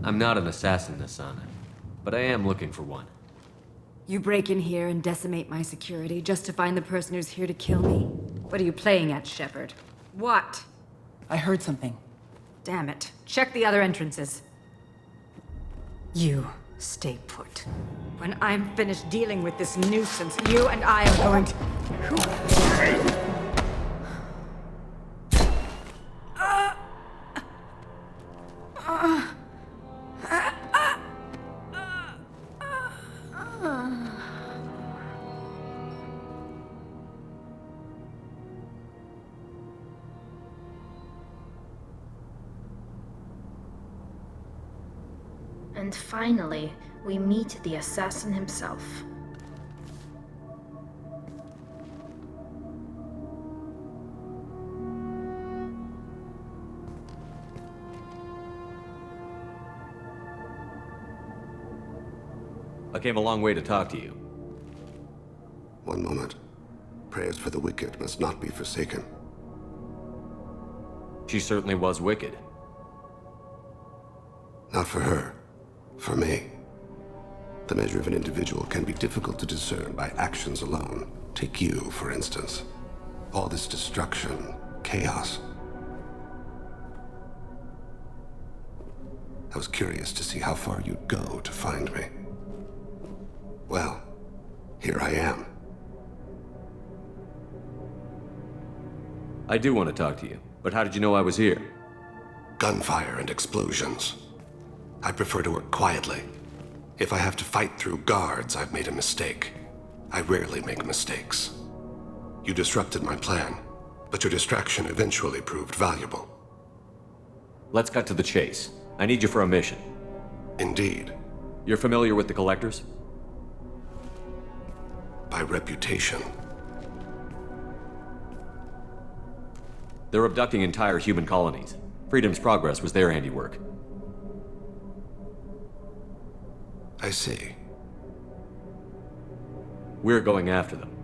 I'm not an assassin, Asana, but I am looking for one. You break in here and decimate my security just to find the person who's here to kill me? What are you playing at, Shepard? What? I heard something. Damn it. Check the other entrances. You stay put. When I'm finished dealing with this nuisance, you and I are going to... And finally, we meet the assassin himself. I came a long way to talk to you. One moment. Prayers for the wicked must not be forsaken. She certainly was wicked. Not for her. For me. The measure of an individual can be difficult to discern by actions alone. Take you, for instance. All this destruction, chaos. I was curious to see how far you'd go to find me. Well, here I am. I do want to talk to you, but how did you know I was here? Gunfire and explosions. I prefer to work quietly. If I have to fight through guards, I've made a mistake. I rarely make mistakes. You disrupted my plan, but your distraction eventually proved valuable. Let's cut to the chase. I need you for a mission. Indeed. You're familiar with the Collectors? By reputation. They're abducting entire human colonies. Freedom's Progress was their handiwork. I see. We're going after them.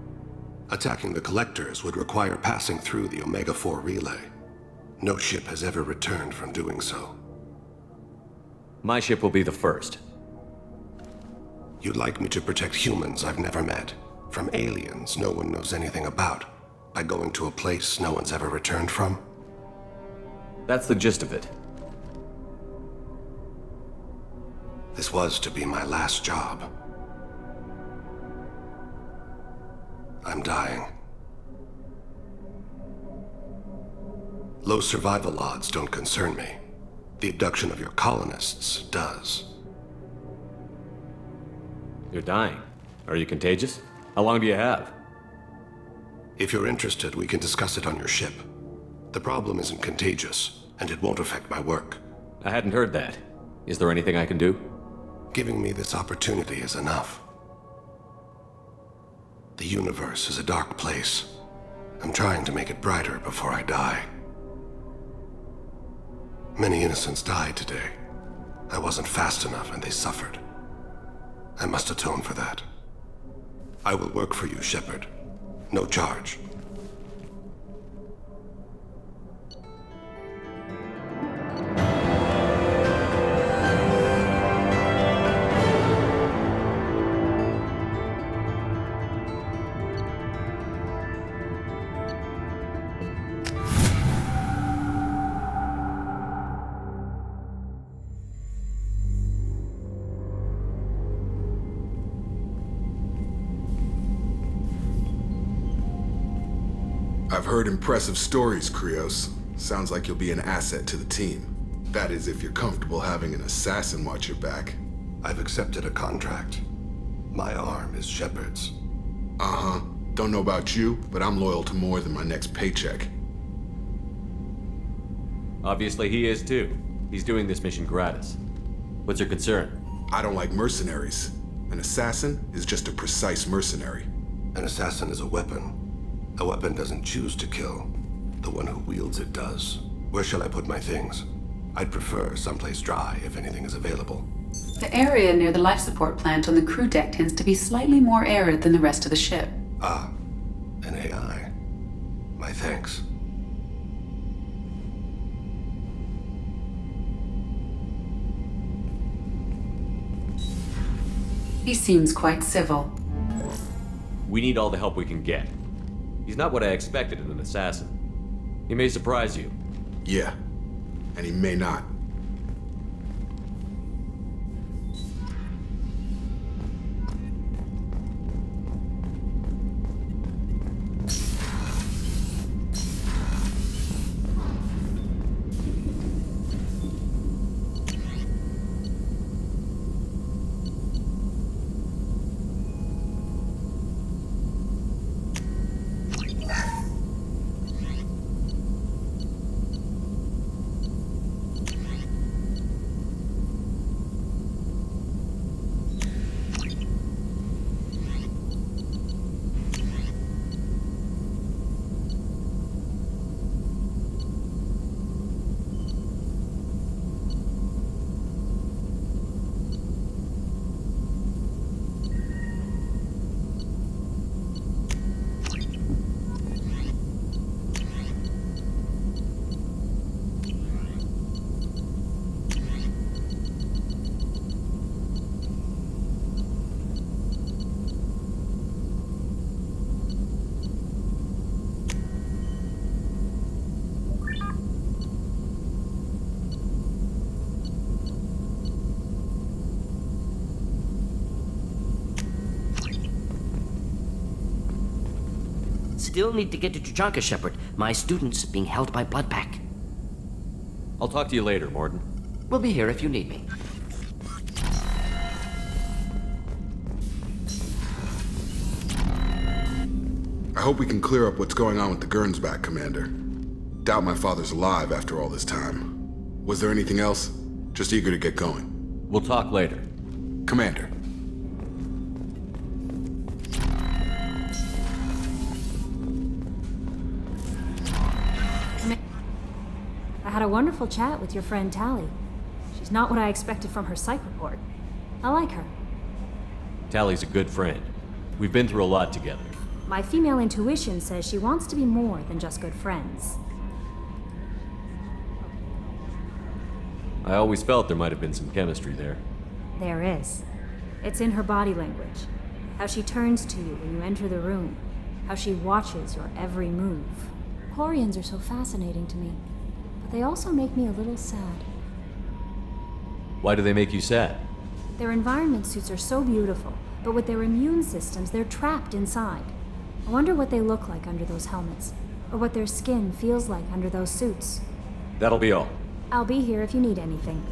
Attacking the Collectors would require passing through the Omega-4 relay. No ship has ever returned from doing so. My ship will be the first. You'd like me to protect humans I've never met, from aliens no one knows anything about, by going to a place no one's ever returned from? That's the gist of it. This was to be my last job. I'm dying. Low survival odds don't concern me. The abduction of your colonists does. You're dying. Are you contagious? How long do you have? If you're interested, we can discuss it on your ship. The problem isn't contagious, and it won't affect my work. I hadn't heard that. Is there anything I can do? Giving me this opportunity is enough. The universe is a dark place. I'm trying to make it brighter before I die. Many innocents died today. I wasn't fast enough and they suffered. I must atone for that. I will work for you, Shepard. No charge. I've heard impressive stories, Krios. Sounds like you'll be an asset to the team. That is, if you're comfortable having an assassin watch your back. I've accepted a contract. My arm is Shepard's. Uh-huh. Don't know about you, but I'm loyal to more than my next paycheck. Obviously he is too. He's doing this mission gratis. What's your concern? I don't like mercenaries. An assassin is just a precise mercenary. An assassin is a weapon. A weapon doesn't choose to kill. The one who wields it does. Where shall I put my things? I'd prefer someplace dry if anything is available. The area near the life support plant on the crew deck tends to be slightly more arid than the rest of the ship. Ah, an AI. My thanks. He seems quite civil. We need all the help we can get. He's not what I expected in an assassin. He may surprise you. Yeah, and he may not. Still need to get to Tuchanka, Shepard. My student's being held by Bloodpack. I'll talk to you later, Morden. We'll be here if you need me. I hope we can clear up what's going on with the Gernsback, Commander. Doubt my father's alive after all this time. Was there anything else? Just eager to get going. We'll talk later. Commander. I had a wonderful chat with your friend Tally. She's not what I expected from her psych report. I like her. Tally's a good friend. We've been through a lot together. My female intuition says she wants to be more than just good friends. I always felt there might have been some chemistry there. There is. It's in her body language. How she turns to you when you enter the room. How she watches your every move. Quarians are so fascinating to me, but they also make me a little sad. Why do they make you sad? Their environment suits are so beautiful, but with their immune systems, they're trapped inside. I wonder what they look like under those helmets, or what their skin feels like under those suits. That'll be all. I'll be here if you need anything.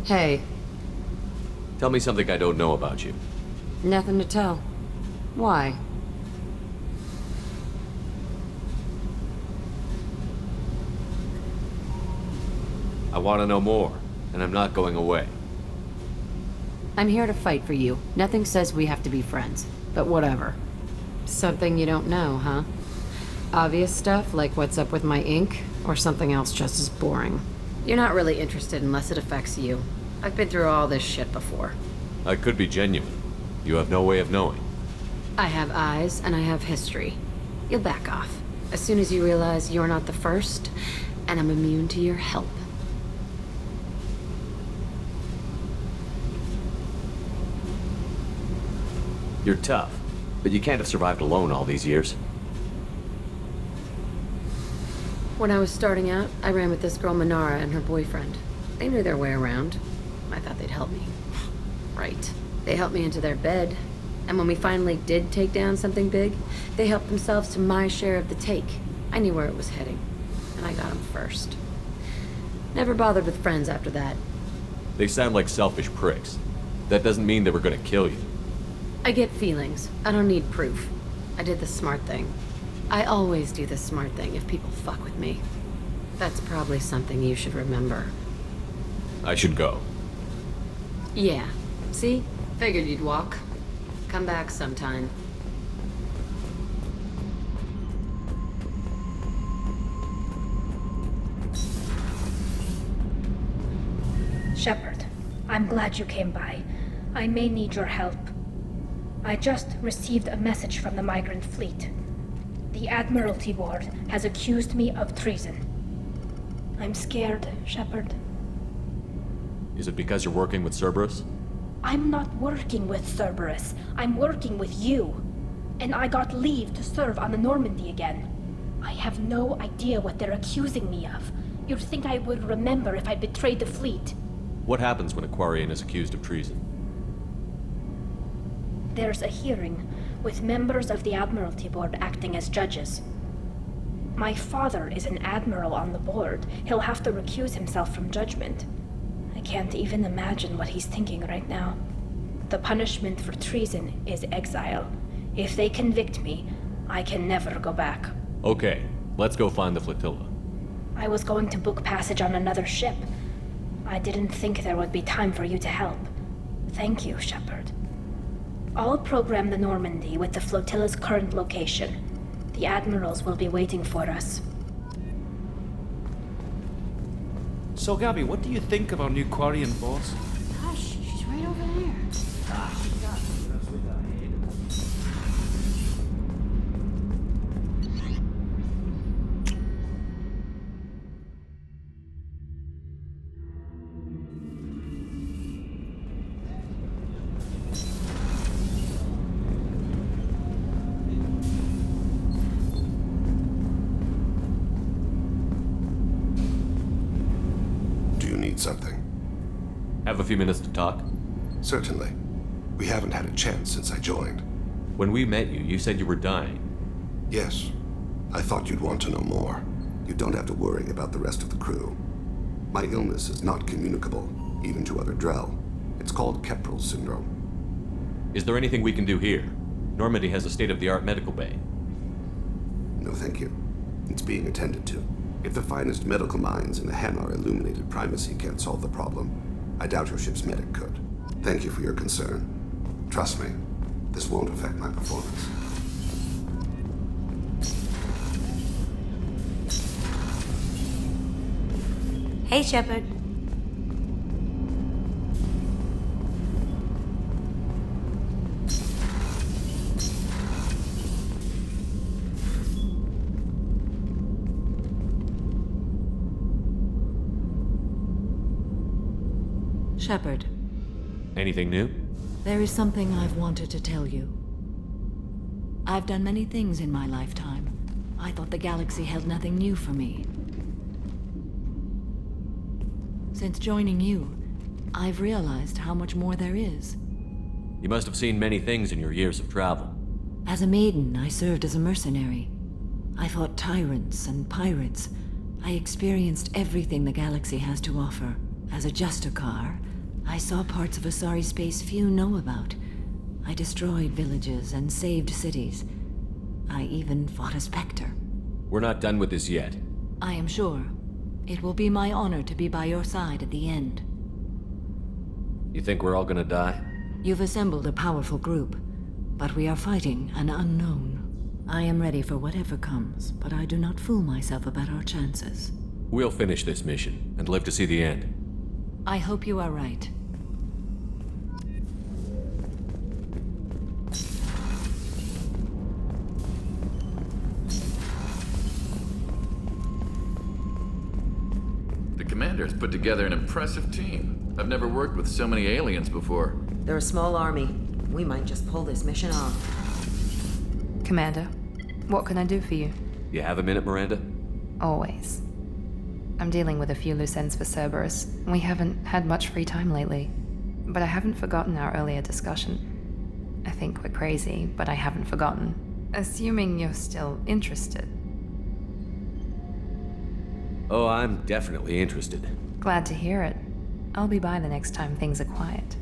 Hey, Tell me something I don't know about you. nothing to tell. Why? I want to know more, and I'm not going away. I'm here to fight for you. Nothing says we have to be friends, but whatever. Something you don't know, huh? Obvious stuff, like what's up with my ink, or something else just as boring? You're not really interested unless it affects you. I've been through all this shit before. I could be genuine. You have no way of knowing. I have eyes, and I have history. You'll back off. As soon as you realize you're not the first, and I'm immune to your help. You're tough, but you can't have survived alone all these years. When I was starting out, I ran with this girl Minara and her boyfriend. They knew their way around. I thought they'd help me. Right. They helped me into their bed. And when we finally did take down something big, they helped themselves to my share of the take. I knew where it was heading. And I got them first. Never bothered with friends after that. They sound like selfish pricks. That doesn't mean they were gonna kill you. I get feelings. I don't need proof. I did the smart thing. I always do the smart thing if people fuck with me. That's probably something you should remember. I should go. Yeah. See? Figured you'd walk. Come back sometime. Shepard, I'm glad you came by. I may need your help. I just received a message from the migrant fleet. The Admiralty Board has accused me of treason. I'm scared, Shepard. Is it because you're working with Cerberus? I'm not working with Cerberus. I'm working with you. And I got leave to serve on the Normandy again. I have no idea what they're accusing me of. You'd think I would remember if I betrayed the fleet. What happens when a Quarian is accused of treason? There's a hearing, with members of the Admiralty Board acting as judges. My father is an admiral on the board. He'll have to recuse himself from judgment. I can't even imagine what he's thinking right now. The punishment for treason is exile. If they convict me, I can never go back. Okay, let's go find the flotilla. I was going to book passage on another ship. I didn't think there would be time for you to help. Thank you, Shepard. I'll program the Normandy with the flotilla's current location. The admirals will be waiting for us. So, Gabby, what do you think of our new Quarian boss? Gosh, she's right over there. Something. Have a few minutes to talk? Certainly. We haven't had a chance since I joined. When we met you, you said you were dying. Yes. I thought you'd want to know more. You don't have to worry about the rest of the crew. My illness is not communicable, even to other Drell. It's called Keprel syndrome. Is there anything we can do here? Normandy has a state-of-the-art medical bay. No, thank you. It's being attended to. If the finest medical minds in the Hanar illuminated primacy can't solve the problem, I doubt your ship's medic could. Thank you for your concern. Trust me, this won't affect my performance. Hey, Shepard. Shepard, Anything new? there is something I've wanted to tell you. I've done many things in my lifetime. I thought the galaxy held nothing new for me. Since joining you, I've realized how much more there is. You must have seen many things in your years of travel. As a maiden, I served as a mercenary. I fought tyrants and pirates. I experienced everything the galaxy has to offer. As a Justicar, I saw parts of a sorry space few know about. I destroyed villages and saved cities. I even fought a specter. We're not done with this yet. I am sure. It will be my honor to be by your side at the end. You think we're all gonna die? You've assembled a powerful group, but we are fighting an unknown. I am ready for whatever comes, but I do not fool myself about our chances. We'll finish this mission and live to see the end. I hope you are right. The commander's put together an impressive team. I've never worked with so many aliens before. They're a small army. We might just pull this mission off. Commander, what can I do for you? You have a minute, Miranda? Always. I'm dealing with a few loose ends for Cerberus. We haven't had much free time lately. But I haven't forgotten our earlier discussion. I think we're crazy, but I haven't forgotten. Assuming you're still interested. Oh, I'm definitely interested. Glad to hear it. I'll be by the next time things are quiet.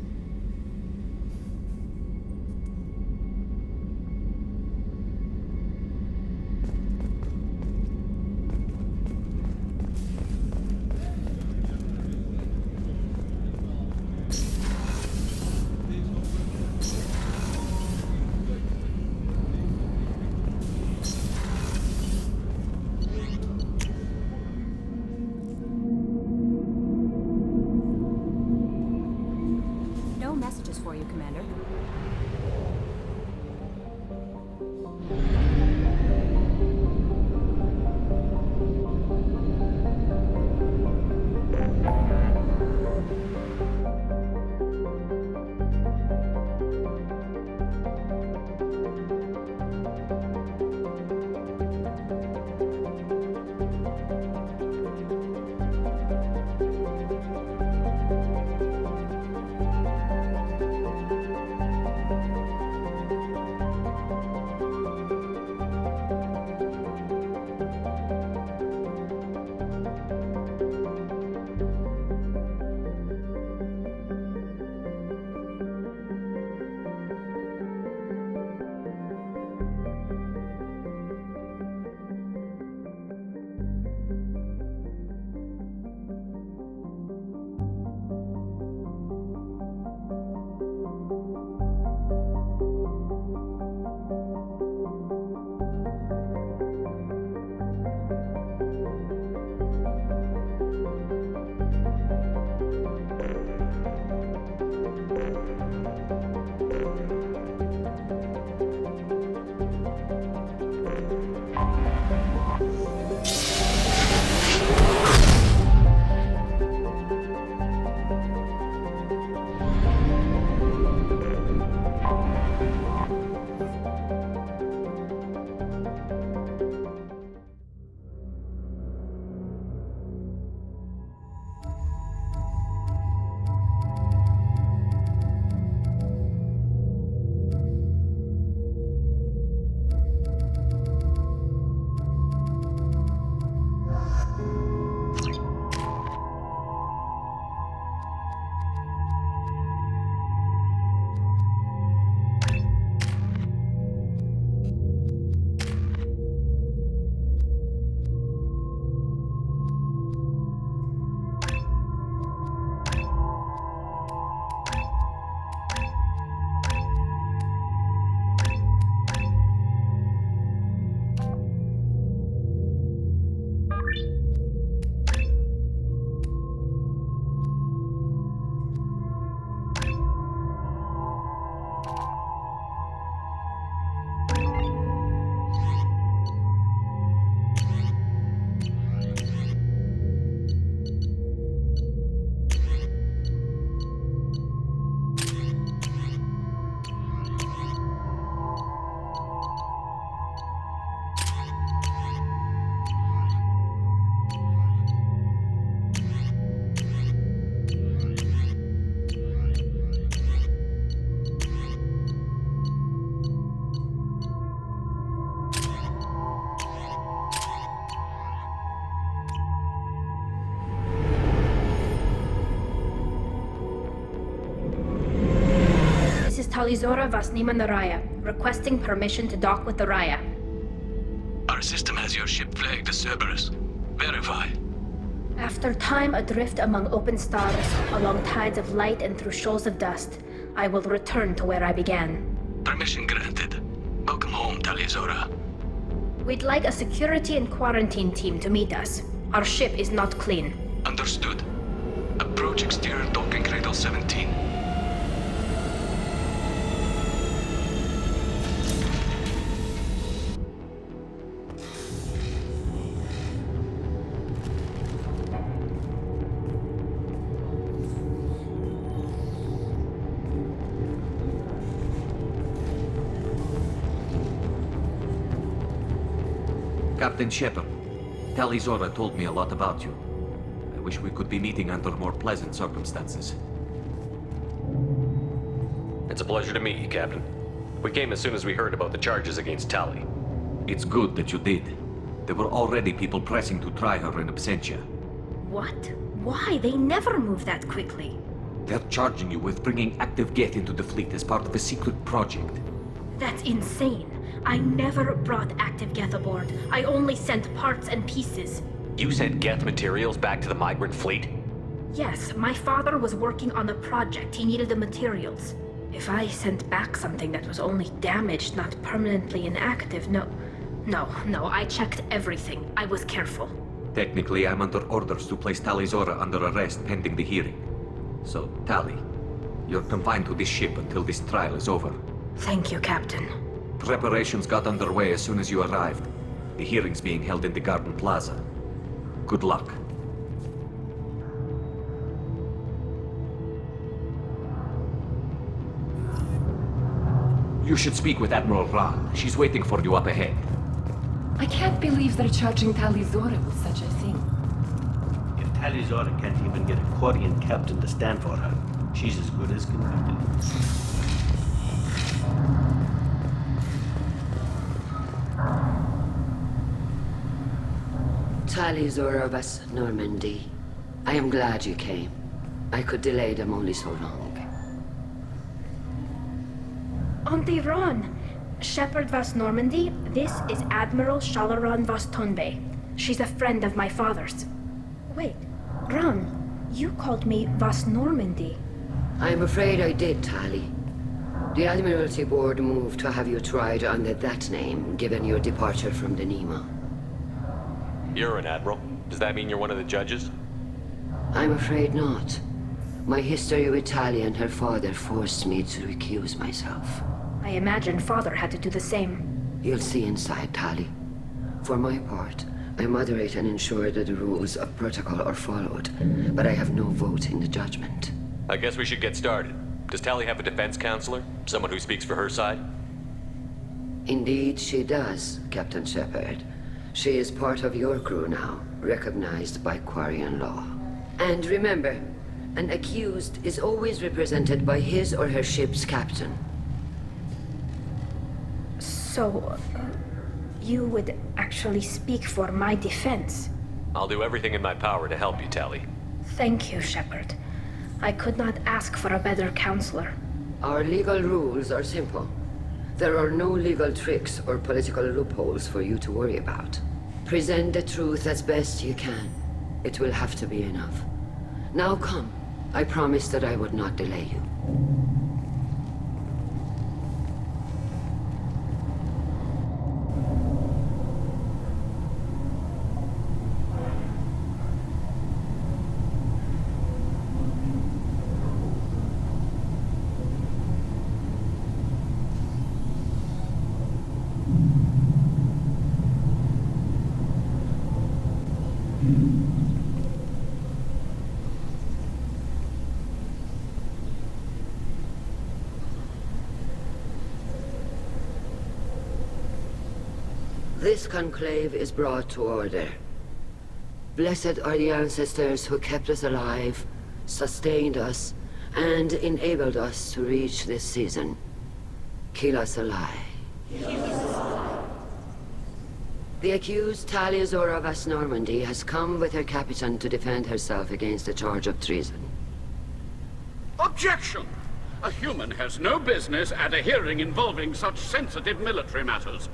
Talizora Vasnima Naraya, requesting permission to dock with the Raya. Our system has your ship flagged as Cerberus. Verify. After time adrift among open stars, along tides of light and through shoals of dust, I will return to where I began. Permission granted. Welcome home, Talizora. We'd like a security and quarantine team to meet us. Our ship is not clean. Understood. Approach exterior docking cradle 17. Captain Shepard, Talizora told me a lot about you. I wish we could be meeting under more pleasant circumstances. It's a pleasure to meet you, Captain. We came as soon as we heard about the charges against Tali. It's good that you did. There were already people pressing to try her in absentia. What? Why? They never move that quickly. They're charging you with bringing active Geth into the fleet as part of a secret project. That's insane. I never brought active Geth aboard. I only sent parts and pieces. You sent Geth materials back to the migrant fleet? Yes, my father was working on a project. He needed the materials. If I sent back something that was only damaged, not permanently inactive, no, I checked everything. I was careful. Technically, I'm under orders to place Talizora under arrest pending the hearing. So, Tali, you're confined to this ship until this trial is over. Thank you, Captain. Preparations got underway as soon as you arrived. The hearing's being held in the Garden Plaza. Good luck. You should speak with Admiral Ran. She's waiting for you up ahead. I can't believe they're charging Talizora with such a thing. If Talizora can't even get a Quarian captain to stand for her, she's as good as convicted. Talizora Vas Normandy. I am glad you came. I could delay them only so long. Auntie Ron! Shepard Vas Normandy, this is Admiral Shalaran Vas Tonbe. She's a friend of my father's. Wait, Ron, you called me Vas Normandy. I'm afraid I did, Tali. The Admiralty Board moved to have you tried under that name, given your departure from the Nima. You're an admiral. Does that mean you're one of the judges? I'm afraid not. My history with Tali and her father forced me to recuse myself. I imagine father had to do the same. You'll see inside, Tali. For my part, I moderate and ensure that the rules of protocol are followed, but I have no vote in the judgment. I guess we should get started. Does Tali have a defense counselor? Someone who speaks for her side? Indeed, she does, Captain Shepard. She is part of your crew now, recognized by Quarian law. And remember, an accused is always represented by his or her ship's captain. So, you would actually speak for my defense? I'll do everything in my power to help you, Tali. Thank you, Shepard. I could not ask for a better counselor. Our legal rules are simple. There are no legal tricks or political loopholes for you to worry about. Present the truth as best you can. It will have to be enough. Now come. I promise that I would not delay you. This conclave is brought to order. Blessed are the ancestors who kept us alive, sustained us, and enabled us to reach this season. Keep us alive. The accused Talizora Vas Normandy has come with her captain to defend herself against a charge of treason. Objection! A human has no business at a hearing involving such sensitive military matters.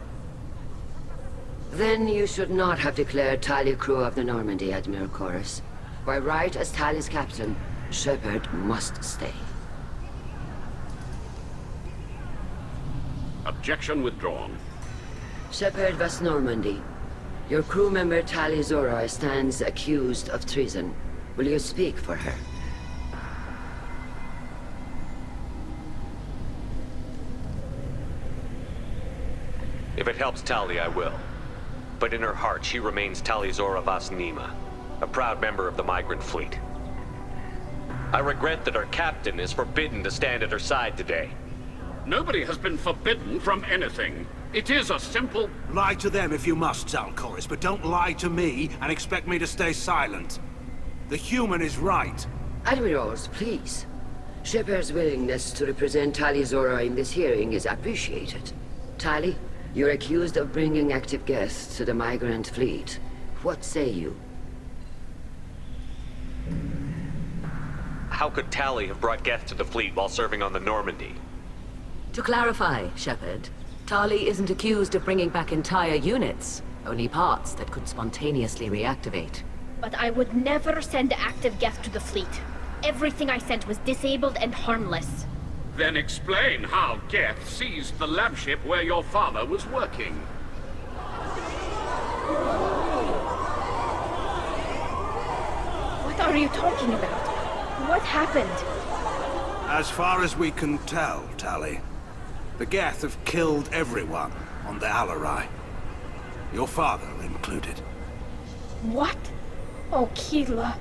Then you should not have declared Tali crew of the Normandy, Admiral Chorus. By right as Tali's captain, Shepard must stay. Objection withdrawn. Shepard was Normandy. Your crew member Tali Zora stands accused of treason. Will you speak for her? If it helps Tali, I will. But in her heart, she remains Tali Zora Vas Nima, a proud member of the migrant fleet. I regret that our captain is forbidden to stand at her side today. Nobody has been forbidden from anything. It is a simple... Lie to them if you must, Zalcoris, but don't lie to me and expect me to stay silent. The human is right. Admirals, please. Shepard's willingness to represent Tali Zora in this hearing is appreciated. Tali, you're accused of bringing active guests to the migrant fleet. What say you? How could Tali have brought guests to the fleet while serving on the Normandy? To clarify, Shepard, Tali isn't accused of bringing back entire units, only parts that could spontaneously reactivate. But I would never send active guests to the fleet. Everything I sent was disabled and harmless. Then explain how Geth seized the lab ship where your father was working. What are you talking about? What happened? As far as we can tell, Tali, the Geth have killed everyone on the Alarai. Your father included. What? Oh, Keela.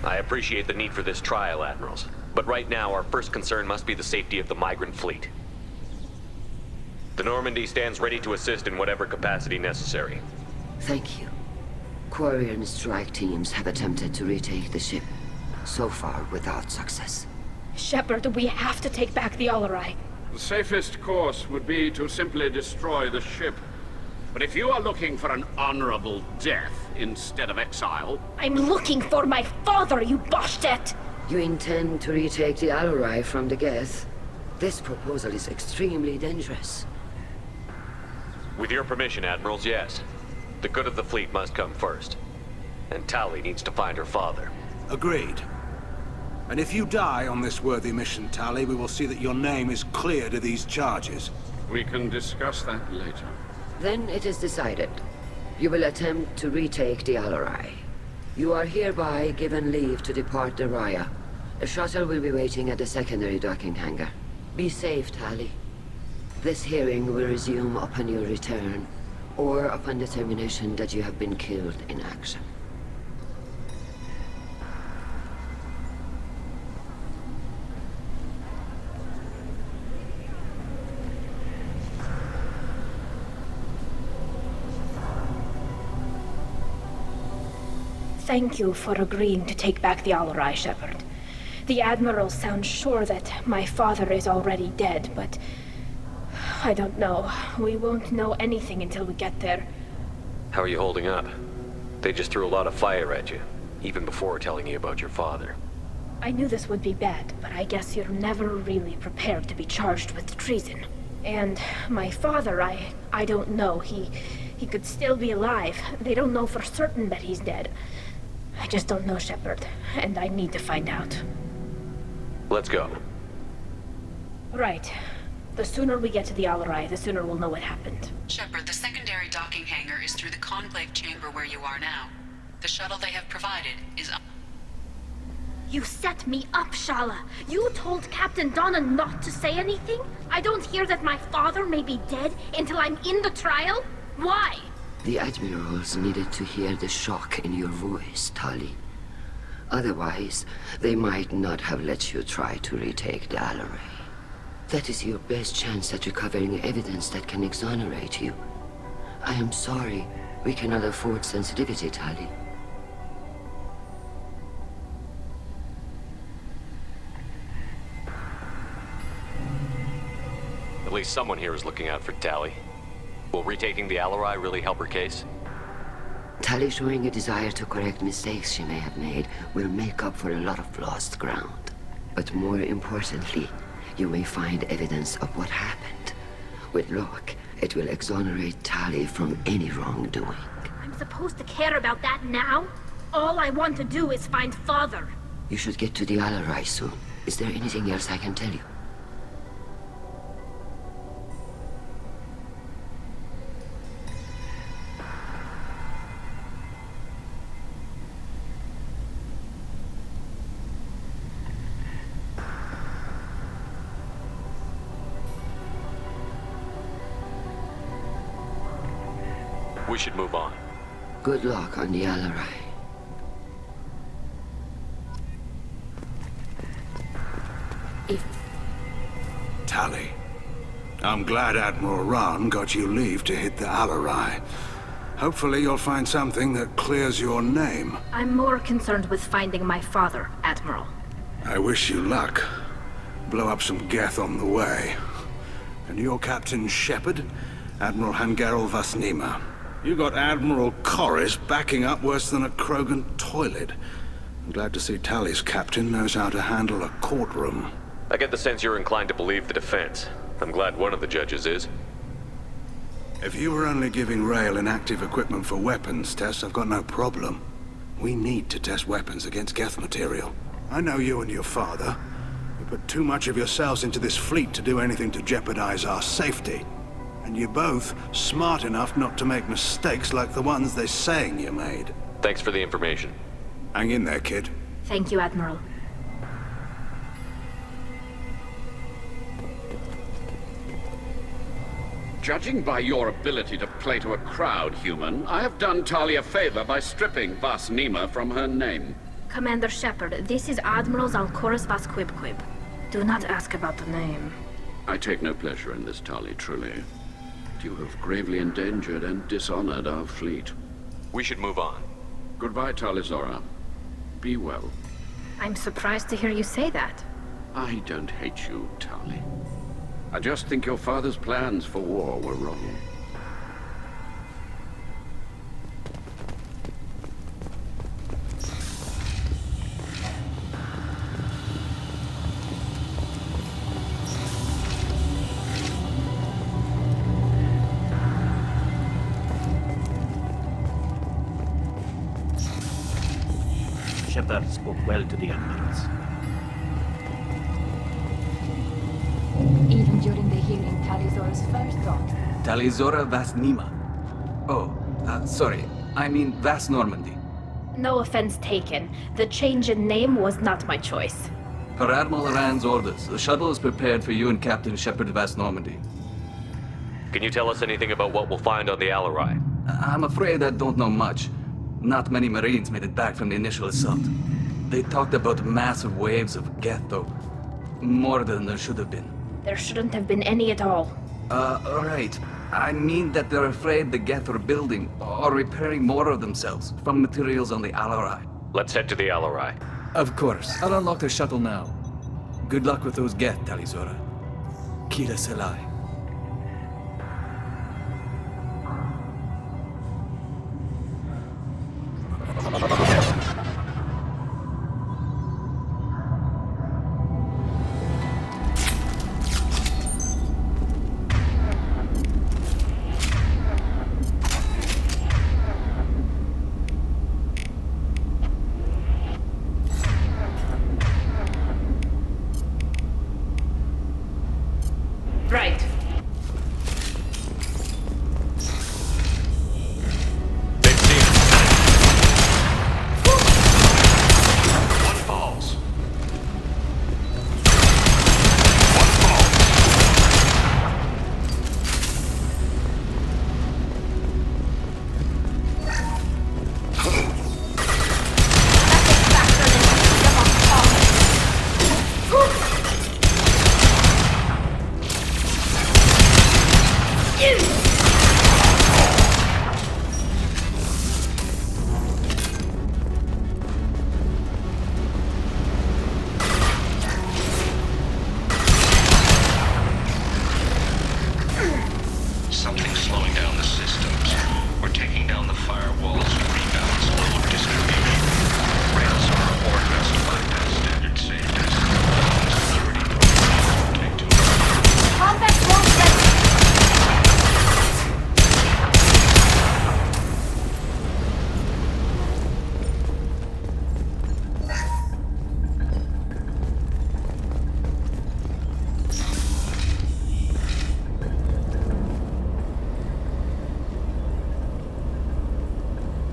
I appreciate the need for this trial, Admirals. But right now, our first concern must be the safety of the migrant fleet. The Normandy stands ready to assist in whatever capacity necessary. Thank you. Quarian strike teams have attempted to retake the ship, so far without success. Shepard, we have to take back the Alarai. The safest course would be to simply destroy the ship. But if you are looking for an honorable death instead of exile... I'm looking for my father, you bastet! You intend to retake the Alarai from the Geth? This proposal is extremely dangerous. With your permission, Admirals, yes. The good of the fleet must come first. And Tali needs to find her father. Agreed. And if you die on this worthy mission, Tali, we will see that your name is cleared of these charges. We can discuss that later. Then it is decided. You will attempt to retake the Alarai. You are hereby given leave to depart the Raya. A shuttle will be waiting at the secondary docking hangar. Be safe, Tali. This hearing will resume upon your return, or upon determination that you have been killed in action. Thank you for agreeing to take back the Alarai, Shepard. The Admiral sounds sure that my father is already dead, but... I don't know. We won't know anything until we get there. How are you holding up? They just threw a lot of fire at you, even before telling you about your father. I knew this would be bad, but I guess you're never really prepared to be charged with treason. And my father, I don't know. He could still be alive. They don't know for certain that he's dead. I just don't know, Shepard, and I need to find out. Let's go. Right. The sooner we get to the Alarai, the sooner we'll know what happened. Shepard, the secondary docking hangar is through the conclave chamber where you are now. The shuttle they have provided is up. You set me up, Shala. You told Captain Donna not to say anything? I don't hear that my father may be dead until I'm in the trial? Why? The Admirals needed to hear the shock in your voice, Tali. Otherwise, they might not have let you try to retake the Alarai. That is your best chance at recovering evidence that can exonerate you. I am sorry. We cannot afford sensitivity, Tali. least someone here is looking out for Tali. Will retaking the Alarai really help her case? Tali showing a desire to correct mistakes she may have made will make up for a lot of lost ground. But more importantly, you may find evidence of what happened. With luck, it will exonerate Tali from any wrongdoing. I'm supposed to care about that now? All I want to do is find Father. You should get to the Alarai soon. Is there anything else I can tell you? We should move on. Good luck on the Alarai. Tali, I'm glad Admiral Ran got you leave to hit the Alarai. Hopefully you'll find something that clears your name. I'm more concerned with finding my father, Admiral. I wish you luck. Blow up some Geth on the way. And your Captain Shepard, Admiral Hangarel Vasnima. You got Admiral Corris backing up worse than a Krogan toilet. I'm glad to see Tali's captain knows how to handle a courtroom. I get the sense you're inclined to believe the defense. I'm glad one of the judges is. If you were only giving Rail inactive equipment for weapons tests, I've got no problem. We need to test weapons against Geth material. I know you and your father. You put too much of yourselves into this fleet to do anything to jeopardize our safety. And you're both smart enough not to make mistakes like the ones they're saying you made. Thanks for the information. Hang in there, kid. Thank you, Admiral. Judging by your ability to play to a crowd, human, I have done Tali a favor by stripping Vasnima from her name. Commander Shepard, this is Admiral Zalkoris Vasquibquib. Do not ask about the name. I take no pleasure in this, Tali, truly. You have gravely endangered and dishonored our fleet. We should move on. Goodbye, Talizora. Be well. I'm surprised to hear you say that. I don't hate you, Tali. I just think your father's plans for war were wrong. Shepard spoke well to the admirals. Even during the hearing, Talizora's first thought. Talizora Vasnima. Oh, sorry. I mean Vas Normandy. No offense taken. The change in name was not my choice. Per Admiral Rand's orders, the shuttle is prepared for you and Captain Shepard Vas Normandy. Can you tell us anything about what we'll find on the Alarai? I'm afraid I don't know much. Not many Marines made it back from the initial assault. They talked about massive waves of Geth, though. More than there should have been. There shouldn't have been any at all. Right. I mean that they're afraid the Geth are building or repairing more of themselves from materials on the Alarai. Let's head to the Alarai. Of course. I'll unlock the shuttle now. Good luck with those Geth, Talizora. Kira Selai. Right. One falls. something slowing down the systems. We're taking down the firewalls to rebalance load distribution. Rails are ordered us to bypass standard safe tests. Security protocols take too long. Combat won't ready!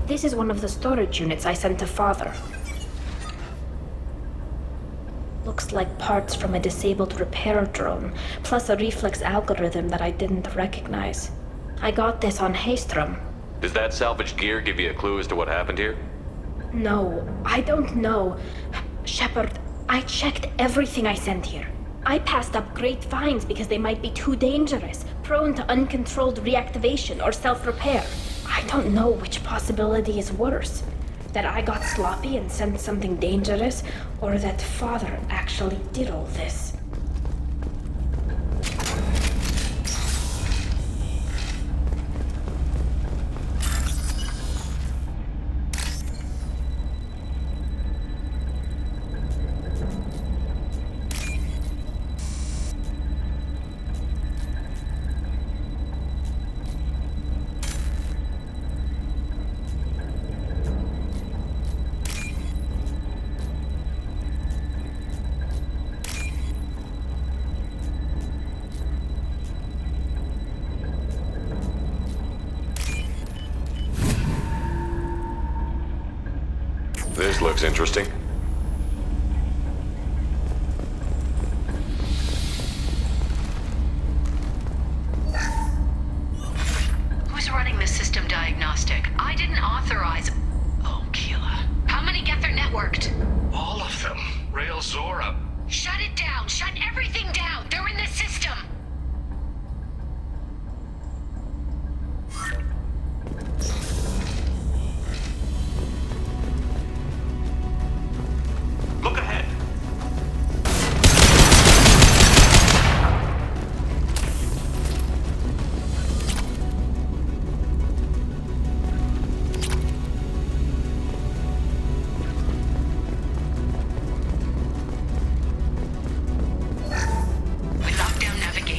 This is one of the storage units I sent to Father. Looks like parts from a disabled repair drone, plus a reflex algorithm that I didn't recognize. I got this on Haystrom. Does that salvaged gear give you a clue as to what happened here? No, I don't know. Shepard, I checked everything I sent here. I passed up great finds because they might be too dangerous, prone to uncontrolled reactivation or self-repair. I don't know which possibility is worse. That I got sloppy and sent something dangerous, or that Father actually did all this. This looks interesting. Who's running the system diagnostic? I didn't authorize... Oh, Keela. How many get their networked? All of them. Rail Zora. Shut it down! Shut everything down! They're in the system! Look ahead. With lockdown navigation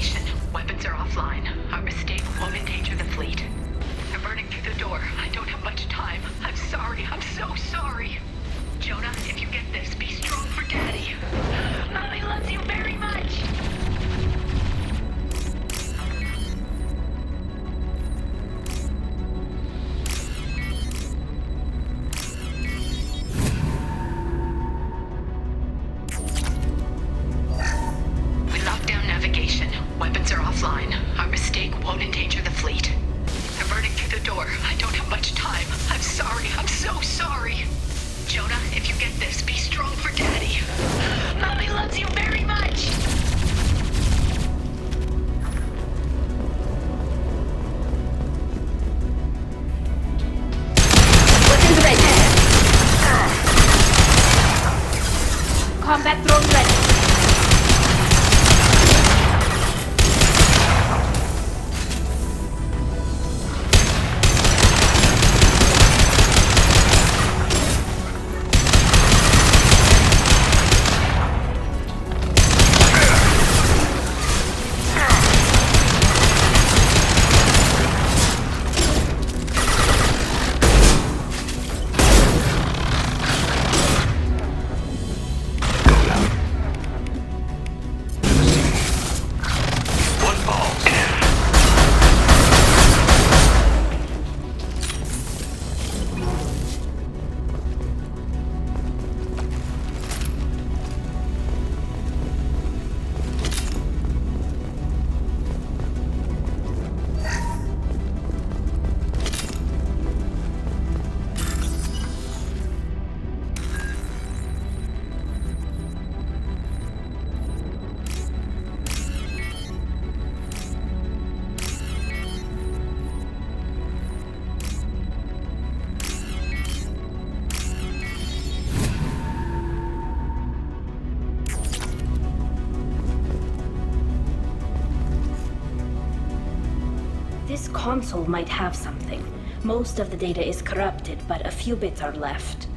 This console might have something. Most of the data is corrupted, but a few bits are left.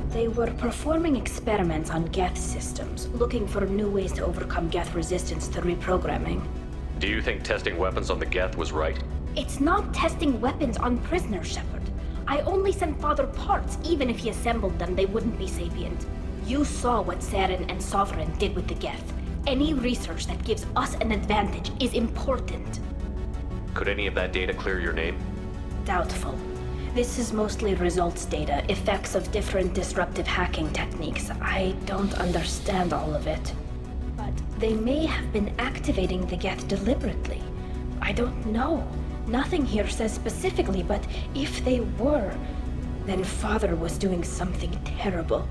They were performing experiments on Geth systems, looking for new ways to overcome Geth resistance to reprogramming. Do you think testing weapons on the Geth was right? It's not testing weapons on prisoners, Shepard. I only sent Father parts. Even if he assembled them, they wouldn't be sapient. You saw what Saren and Sovereign did with the Geth. Any research that gives us an advantage is important. Could any of that data clear your name? Doubtful. This is mostly results data, effects of different disruptive hacking techniques. I don't understand all of it. But they may have been activating the Geth deliberately. I don't know. Nothing here says specifically, but if they were, then Father was doing something terrible.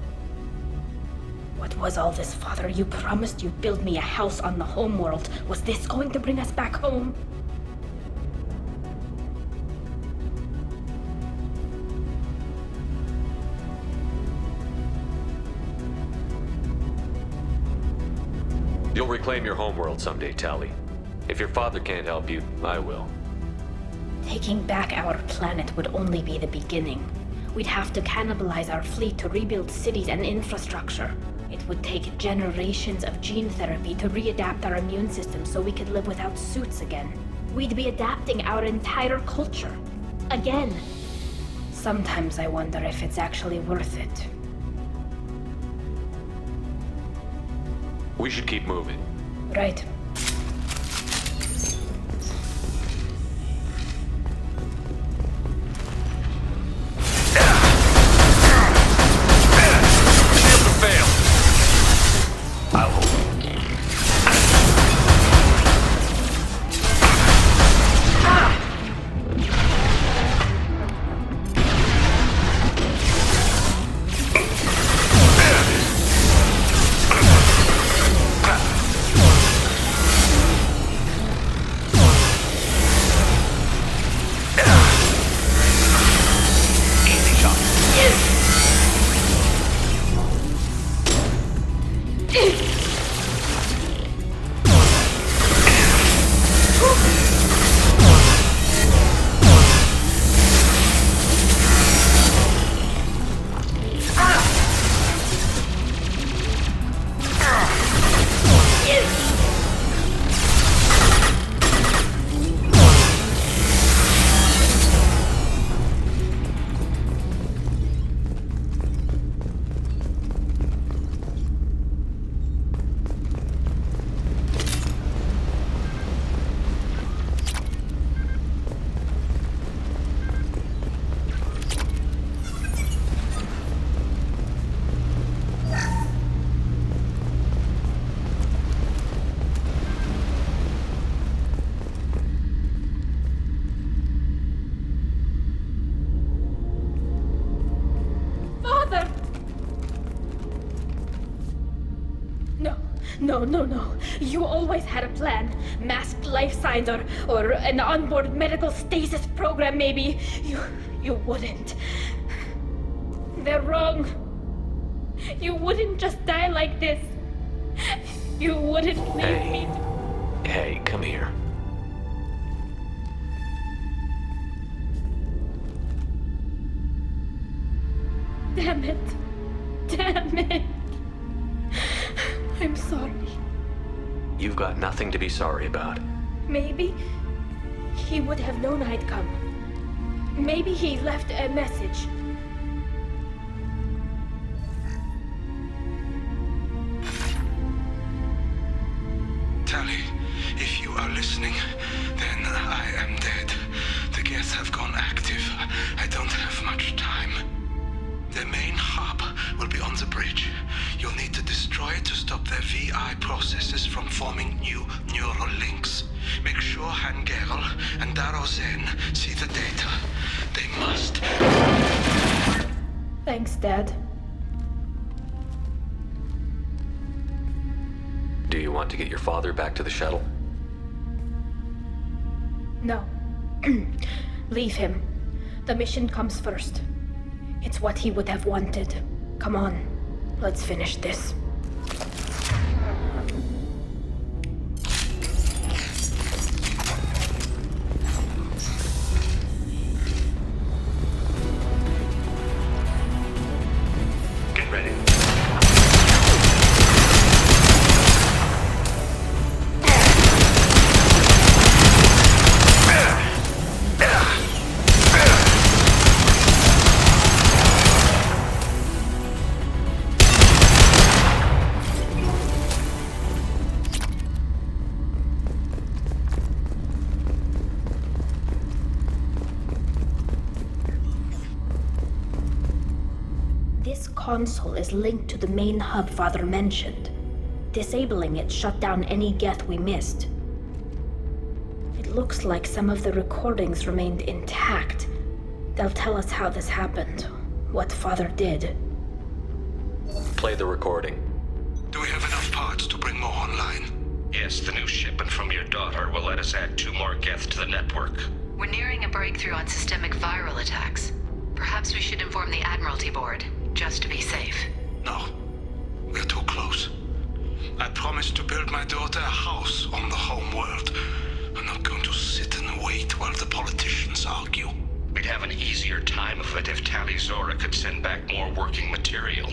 What was all this, Father? You promised you'd build me a house on the homeworld. Was this going to bring us back home? You'll reclaim your homeworld someday, Tali. If your father can't help you, I will. Taking back our planet would only be the beginning. We'd have to cannibalize our fleet to rebuild cities and infrastructure. It would take generations of gene therapy to readapt our immune system so we could live without suits again. We'd be adapting our entire culture. Again. Sometimes I wonder if it's actually worth it. We should keep moving. Right. No. You always had a plan. Masked life signs or an onboard medical stasis program, maybe. You wouldn't. They're wrong. You wouldn't just die like this. You wouldn't leave me. Hey, come here. Damn it. I'm sorry. You've got nothing to be sorry about. Maybe he would have known I'd come. Maybe he left a message. Tali, if you are listening, then I am dead. The Geth have gone active. I don't have much time. The main hub will be on the bridge. You'll need to destroy it to stop their VI processes from forming new neural links. Make sure Hangerl and Daro Zen see the data. They must. Thanks, Dad. Do you want to get your father back to the shuttle? No. Leave him. The mission comes first. It's what he would have wanted. Come on. Let's finish this. Get ready. This console is linked to the main hub Father mentioned. Disabling it shut down any Geth we missed. It looks like some of the recordings remained intact. They'll tell us how this happened, what Father did. Play the recording. Do we have enough parts to bring more online? Yes, the new shipment from your daughter will let us add 2 more Geth to the network. We're nearing a breakthrough on systemic viral attacks. Perhaps we should inform the Admiralty Board, just to be safe. No. We're too close. I promised to build my daughter a house on the home world. I'm not going to sit and wait while the politicians argue. We'd have an easier time of it if Tali Zora could send back more working material.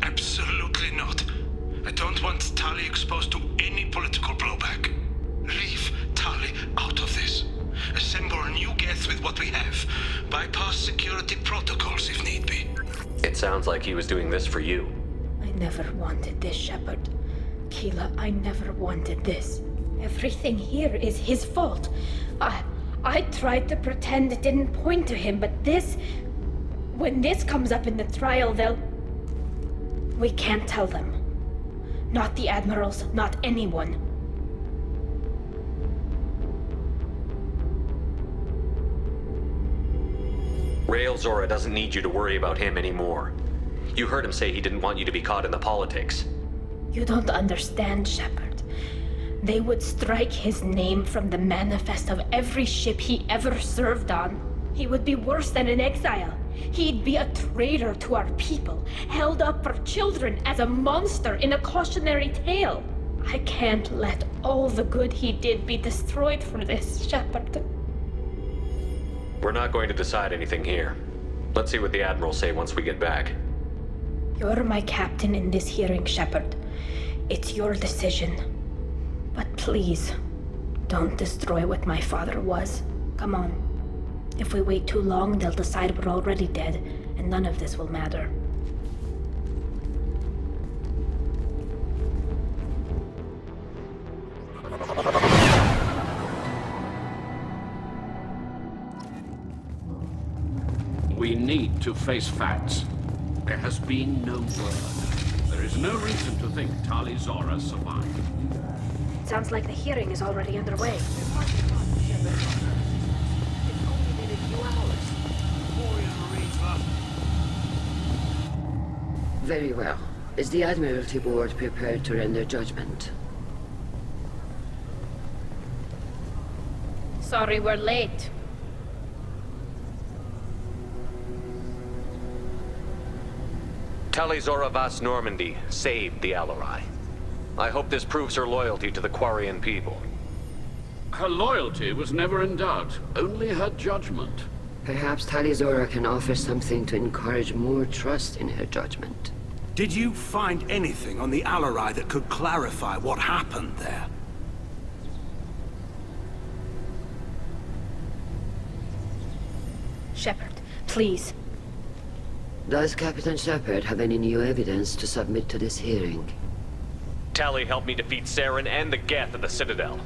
Absolutely not. I don't want Tali exposed to any political blowback. Leave Tali out of this. Assemble new Geth with what we have. Bypass security protocols if need be. It sounds like he was doing this for you. I never wanted this, Shepard. Keela, I never wanted this. Everything here is his fault. I tried to pretend it didn't point to him, but this... When this comes up in the trial, they'll... We can't tell them. Not the admirals, not anyone. Rail Zora doesn't need you to worry about him anymore. You heard him say he didn't want you to be caught in the politics. You don't understand, Shepard. They would strike his name from the manifest of every ship he ever served on. He would be worse than an exile. He'd be a traitor to our people, held up for children as a monster in a cautionary tale. I can't let all the good he did be destroyed for this, Shepard. We're not going to decide anything here. Let's see what the Admirals say once we get back. You're my captain in this hearing, Shepard. It's your decision. But please, don't destroy what my father was. Come on. If we wait too long, they'll decide we're already dead, and none of this will matter. We need to face facts. There has been no word. There is no reason to think Tali Zora survived. Sounds like the hearing is already underway. Very well. Is the Admiralty Board prepared to render judgment? Sorry we're late. Tali Zora Vas Normandy saved the Alarai. I hope this proves her loyalty to the Quarian people. Her loyalty was never in doubt, only her judgment. Perhaps Tali Zora can offer something to encourage more trust in her judgment. Did you find anything on the Alarai that could clarify what happened there? Shepard, please. Does Captain Shepard have any new evidence to submit to this hearing? Tali helped me defeat Saren and the Geth at the Citadel.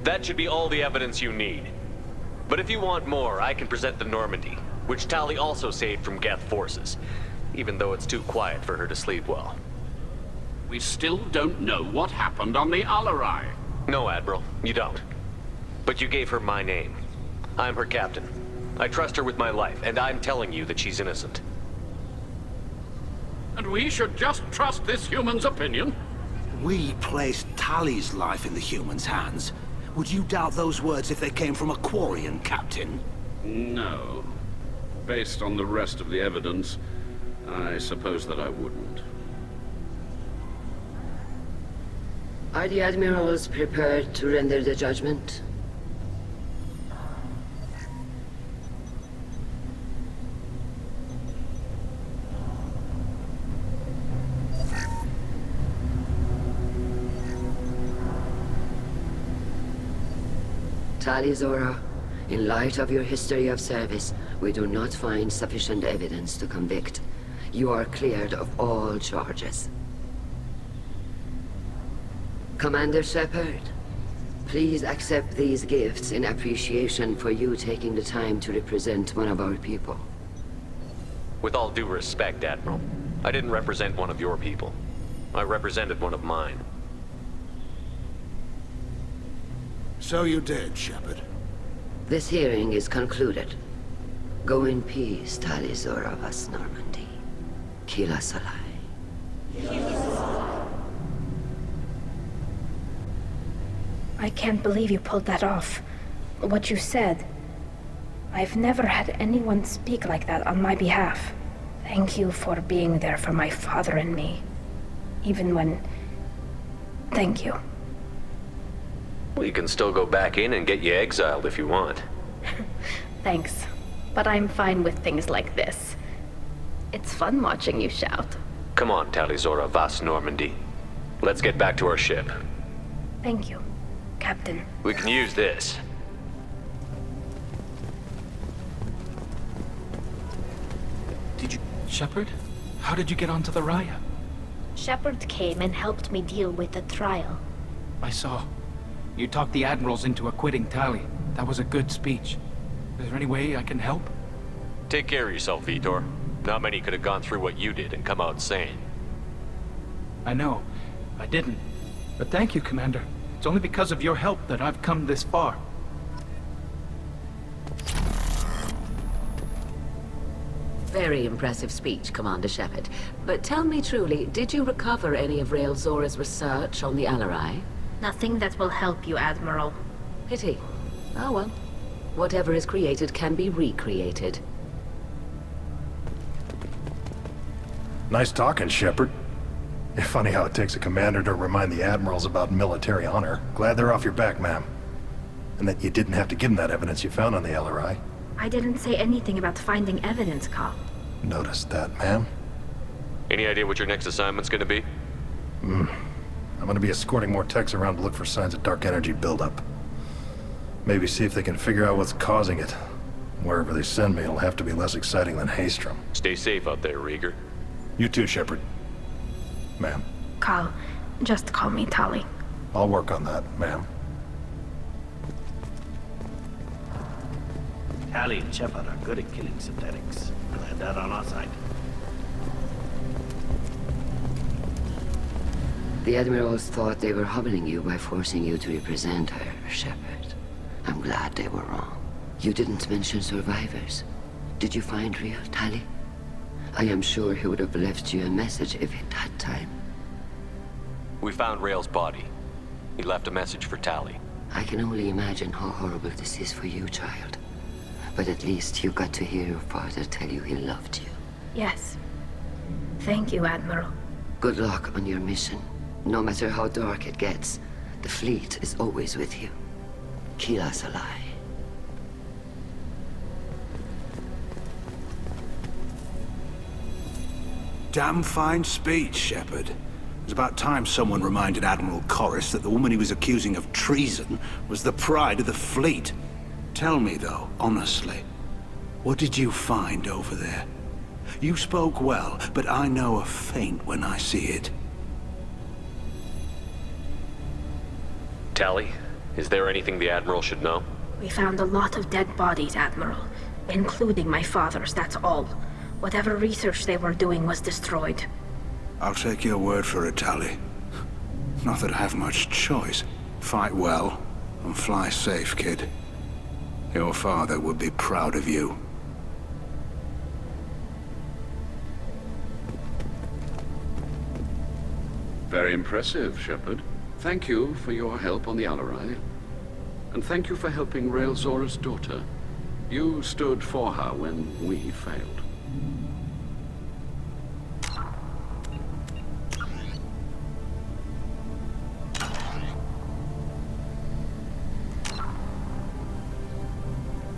That should be all the evidence you need. But if you want more, I can present the Normandy, which Tali also saved from Geth forces, even though it's too quiet for her to sleep well. We still don't know what happened on the Alarai. No, Admiral, you don't. But you gave her my name. I'm her captain. I trust her with my life, and I'm telling you that she's innocent. And we should just trust this human's opinion? We placed Tali's life in the humans' hands. Would you doubt those words if they came from a Quarian, Captain? No. Based on the rest of the evidence, I suppose that I wouldn't. Are the admirals prepared to render the judgment? Tali Zora, in light of your history of service, we do not find sufficient evidence to convict. You are cleared of all charges. Commander Shepard, please accept these gifts in appreciation for you taking the time to represent one of our people. With all due respect, Admiral, I didn't represent one of your people. I represented one of mine. So you did, Shepard. This hearing is concluded. Go in peace, Tali Zora Vas Normandy. Kila Salai. I can't believe you pulled that off. What you said. I've never had anyone speak like that on my behalf. Thank you for being there for my father and me. Even when... Thank you. Well, you can still go back in and get you exiled if you want. Thanks. But I'm fine with things like this. It's fun watching you shout. Come on, Tali Zora Vas Normandy. Let's get back to our ship. Thank you, Captain. We can use this. Did you... Shepard? How did you get onto the Raya? Shepard came and helped me deal with the trial. I saw. You talked the admirals into acquitting Tali. That was a good speech. Is there any way I can help? Take care of yourself, Vitor. Not many could have gone through what you did and come out sane. I know. I didn't. But thank you, Commander. It's only because of your help that I've come this far. Very impressive speech, Commander Shepard. But tell me truly, did you recover any of Rael Zora's research on the Alarai? Nothing that will help you, Admiral. Pity. Oh well. Whatever is created can be recreated. Nice talking, Shepard. Funny how it takes a commander to remind the admirals about military honor. Glad they're off your back, ma'am. And that you didn't have to give them that evidence you found on the LRI. I didn't say anything about finding evidence, Carl. Noticed that, ma'am. Any idea what your next assignment's gonna be? I'm gonna be escorting more techs around to look for signs of dark energy buildup. Maybe see if they can figure out what's causing it. Wherever they send me, it'll have to be less exciting than Haystrom. Stay safe out there, Rieger. You too, Shepard. Ma'am. Carl, just call me Tali. I'll work on that, ma'am. Tali and Shepard are good at killing synthetics. Glad that on our side. The admirals thought they were humbling you by forcing you to represent her, Shepard. I'm glad they were wrong. You didn't mention survivors. Did you find real Tali? I am sure he would have left you a message if he'd had time. We found Rael's body. He left a message for Tali. I can only imagine how horrible this is for you, child. But at least you got to hear your father tell you he loved you. Yes. Thank you, Admiral. Good luck on your mission. No matter how dark it gets, the fleet is always with you. Kila Salai. Damn fine speech, Shepard. It was about time someone reminded Admiral Corris that the woman he was accusing of treason was the pride of the fleet. Tell me, though, honestly, what did you find over there? You spoke well, but I know a feint when I see it. Tali, is there anything the Admiral should know? We found a lot of dead bodies, Admiral. Including my father's, that's all. Whatever research they were doing was destroyed. I'll take your word for it, Tali. Not that I have much choice. Fight well, and fly safe, kid. Your father would be proud of you. Very impressive, Shepard. Thank you for your help on the Alarai. And thank you for helping Rael Zora's daughter. You stood for her when we failed.